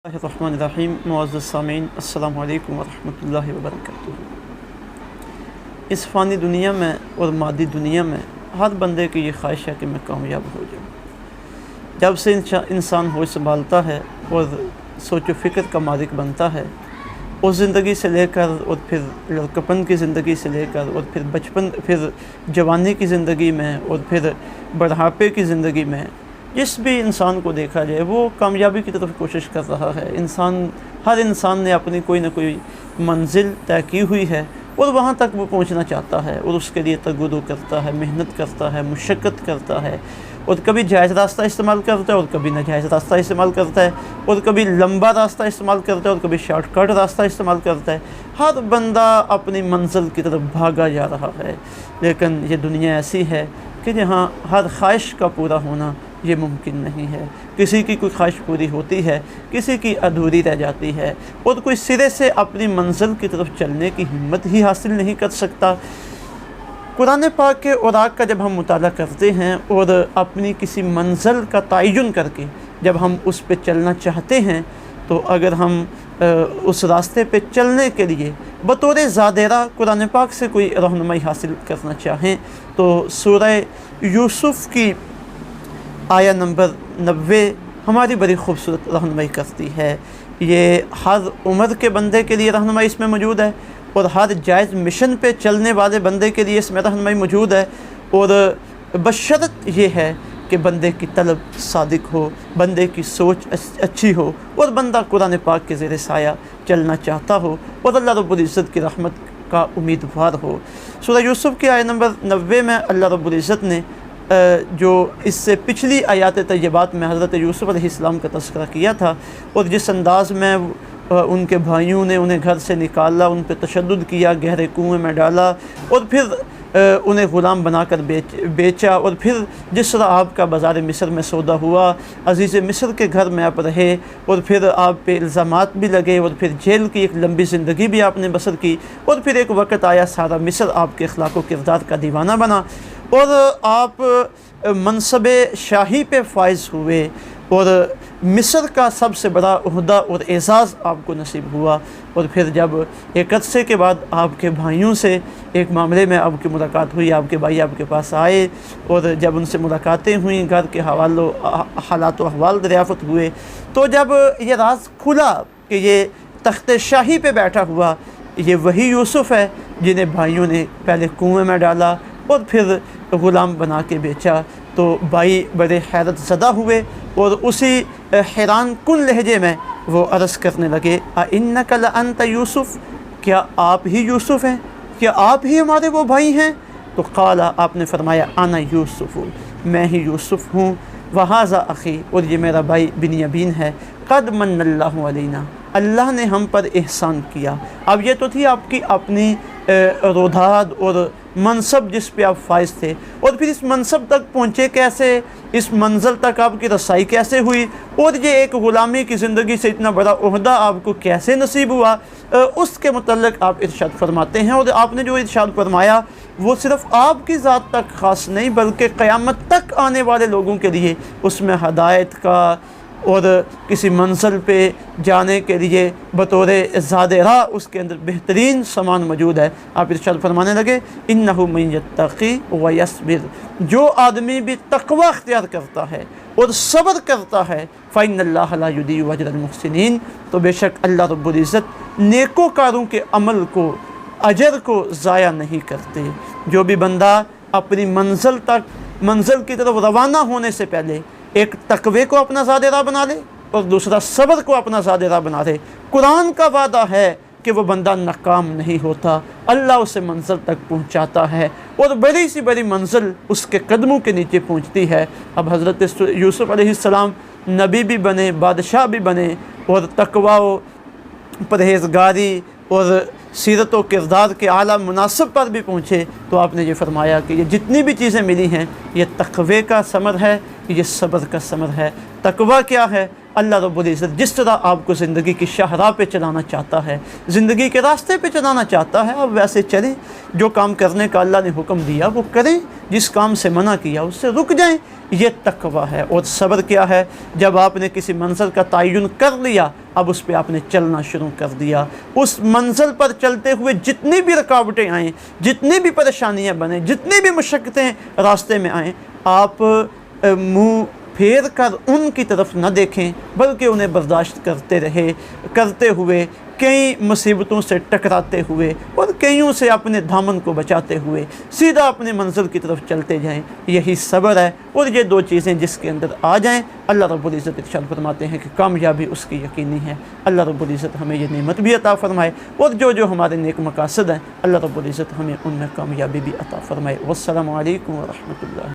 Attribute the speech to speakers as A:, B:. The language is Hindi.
A: रहमानिर्रहीम। मुअज़्ज़ज़ सामीन, अस्सलामु अलैकुम वरहमतुल्लाहि वबरकातुहू। इस फ़ानी दुनिया में और मादी दुनिया में हर बंदे की ये ख्वाहिश है कि मैं कामयाब हो जाऊँ। जब से इंसान होश संभालता है और सोचो फ़िक्र का मालिक बनता है, उस ज़िंदगी से लेकर और फिर लड़कपन की ज़िंदगी से लेकर और फिर बचपन, फिर जवानी की ज़िंदगी में और फिर बुढ़ापे की ज़िंदगी में जिस भी इंसान को देखा जाए वो कामयाबी की तरफ कोशिश कर रहा है। हर इंसान ने अपनी कोई ना कोई मंजिल तय की हुई है और वहाँ तक वो पहुँचना चाहता है और उसके लिए तगुदो करता है, मेहनत करता है, मुशक्क़त करता है और कभी जायज़ रास्ता इस्तेमाल करता है और कभी नाजायज़ रास्ता इस्तेमाल करता है और कभी लंबा रास्ता इस्तेमाल करता है और कभी शॉर्टकट रास्ता इस्तेमाल करता है। हर बंदा अपनी मंजिल की तरफ भागा जा रहा है, लेकिन ये दुनिया ऐसी है कि जहाँ हर ख्वाहिश का पूरा होना ये मुमकिन नहीं है। किसी की कोई ख्वाहिश पूरी होती है, किसी की अधूरी रह जाती है और कोई सिरे से अपनी मंजिल की तरफ चलने की हिम्मत ही हासिल नहीं कर सकता। कुरान पाक के औराक का जब हम मुताला करते हैं और अपनी किसी मंजिल का तयन करके जब हम उस पे चलना चाहते हैं, तो अगर हम उस रास्ते पे चलने के लिए बतौर ज़ादेरा कुरान पाक से कोई रहनुमाई हासिल करना चाहें तो सूरह यूसुफ़ की आया नंबर 90 हमारी बड़ी खूबसूरत रहनुमाई करती है। ये हर उम्र के बंदे के लिए रहनुमाई इसमें मौजूद है और हर जायज़ मिशन पे चलने वाले बंदे के लिए इसमें रहनुमाई मौजूद है। और बशर्त ये है कि बंदे की तलब सादिक हो, बंदे की सोच अच्छी हो और बंदा कुरान पाक के ज़ेर साया चलना चाहता हो और अल्लाह रब्बुल इज़्ज़त की रहमत का उम्मीदवार हो। सूरह यूसुफ़ की आयत नंबर 90 में अल्लाह रब्बुल इज़्ज़त ने जो इससे पिछली आयात तय्यबात में हज़रत यूसुफ़ अलैहिस्सलाम का तज़किरा किया था और जिस अंदाज़ में उनके भाइयों ने उन्हें घर से निकाला, उन पर तशद्दुद किया, गहरे कुएँ में डाला और फिर उन्हें ग़ुलाम बनाकर बेचा और फिर जिस तरह आपका बाज़ार मिस्र में सौदा हुआ, अज़ीज़ मिस्र के घर में आप रहे और फिर आप पे इल्ज़ामात भी लगे और फिर जेल की एक लंबी ज़िंदगी भी आपने बसर की और फिर एक वक़्त आया सारा मिस्र आपके अखलाक़ व किरदार का दीवाना बना और आप मनसब शाही पे फाइज़ हुए और मिस्र का सबसे बड़ा ओहदा और एज़ाज़ आपको नसीब हुआ। और फिर जब एक अरसे के बाद आपके भाइयों से एक मामले में आपकी मुलाकात हुई, आपके भाई आपके पास आए और जब उनसे मुलाकातें हुई, घर के हालात व अहवाल दरियाफ़त हुए, तो जब ये राज खुला कि ये तख्त शाही पे बैठा हुआ ये वही यूसुफ़ है जिन्हें भाइयों ने पहले कुएँ में डाला और फिर ग़ुलाम बना के बेचा, तो भाई बड़े हैरत ज़दा हुए और उसी हैरान कुन लहजे में वो अर्ज़ करने लगे, इन्नका लअन्त यूसुफ़, क्या आप ही यूसुफ़ हैं, क्या आप ही हमारे वो भाई हैं? तो क़ाला, आपने फरमाया, आना यूसुफ़, मैं ही यूसुफ़ हूँ, वहाज़ा अख़ी, और ये मेरा भाई बिन्यामीन है, क़द मन्नल्लाहु अलैना, अल्लाह ने हम पर एहसान किया। अब ये तो थी आपकी अपनी रोदाद और मनसब जिस पे आप फाइज थे और फिर इस मनसब तक पहुँचे कैसे, इस मंजिल तक आपकी रसाई कैसे हुई और ये एक ग़ुलामी की ज़िंदगी से इतना बड़ा ओहदा आपको कैसे नसीब हुआ, उसके मुतल्लिक़ आप इरशाद फरमाते हैं। और आपने जो इरशाद फरमाया वो सिर्फ़ आपकी ज़ात तक ख़ास नहीं बल्कि क़यामत तक आने वाले लोगों के लिए उसमें हदायत का और किसी मंजिल पे जाने के लिए बतौर ज़ादेरा उसके अंदर बेहतरीन सामान मौजूद है। आप इरशाद फरमाने लगे, इन्नहु मन यत्तक़ी व यस्बिर, जो आदमी भी तक़वा अख्तियार करता है और सब्र करता है, फ़इन्नल्लाह ला युदीउ अजरल मुहसिनीन, तो बेशक अल्लाह रब्बुल इज़्ज़त नेकोकारों के अमल को, अजर को ज़ाया नहीं करते। जो भी बंदा अपनी मंजिल की तरफ रवाना होने से पहले एक तकवे को अपना ज़ादेरा बना ले और दूसरा सब्र को अपना ज़ादेरा बना ले, कुरान का वादा है कि वो बंदा नाकाम नहीं होता, अल्लाह उसे मंजिल तक पहुंचाता है और बड़ी सी बड़ी मंजिल उसके कदमों के नीचे पहुंचती है। अब हज़रत यूसुफ़ अलैहिस्सलाम नबी भी बने, बादशाह भी बने और तकवा व परहेज़गारी और सीरत व किरदार के आला मुनासिब पर भी पहुँचे, तो आपने ये फरमाया कि ये जितनी भी चीज़ें मिली हैं ये तक़वे का समर है, ये सब्र का समर है। तकवा क्या है? अल्लाह रब्बुल इज़्ज़त जिस तरह आपको ज़िंदगी की शाहराह पे चलाना चाहता है, ज़िंदगी के रास्ते पे चलाना चाहता है, आप वैसे चलें। जो काम करने का अल्लाह ने हुक्म दिया वो करें, जिस काम से मना किया उससे रुक जाएं। ये तकवा है। और सब्र क्या है? जब आपने किसी मंज़िल का तयन कर लिया, अब उस पर आपने चलना शुरू कर दिया। उस मंज़िल पर चलते हुए जितनी भी रुकावटें आएँ, जितनी भी परेशानियाँ बने, जितनी भी मुशक्क़तें रास्ते में आएँ, आप मुँह फेर कर उनकी तरफ न देखें, बल्कि उन्हें बर्दाश्त करते हुए कई मुसीबतों से टकराते हुए और कईयों से अपने दामन को बचाते हुए सीधा अपने मंजिल की तरफ चलते जाएं। यही सब्र है। और ये दो चीज़ें जिसके अंदर आ जाएं, अल्लाह रब्बुल इज़्ज़त इरशाद फरमाते हैं कि कामयाबी उसकी यकीनी है। अल्लाह रब्बुल इज़्ज़त हमें ये नेमत भी अता फ़रमाए और जो हमारे नेक मकासद हैं, अल्लाह रब्बुल इज़्ज़त हमें उनमें कामयाबी भी अता फ़रमाए। वस्सलामु अलैकुम व रहमतुल्लाह।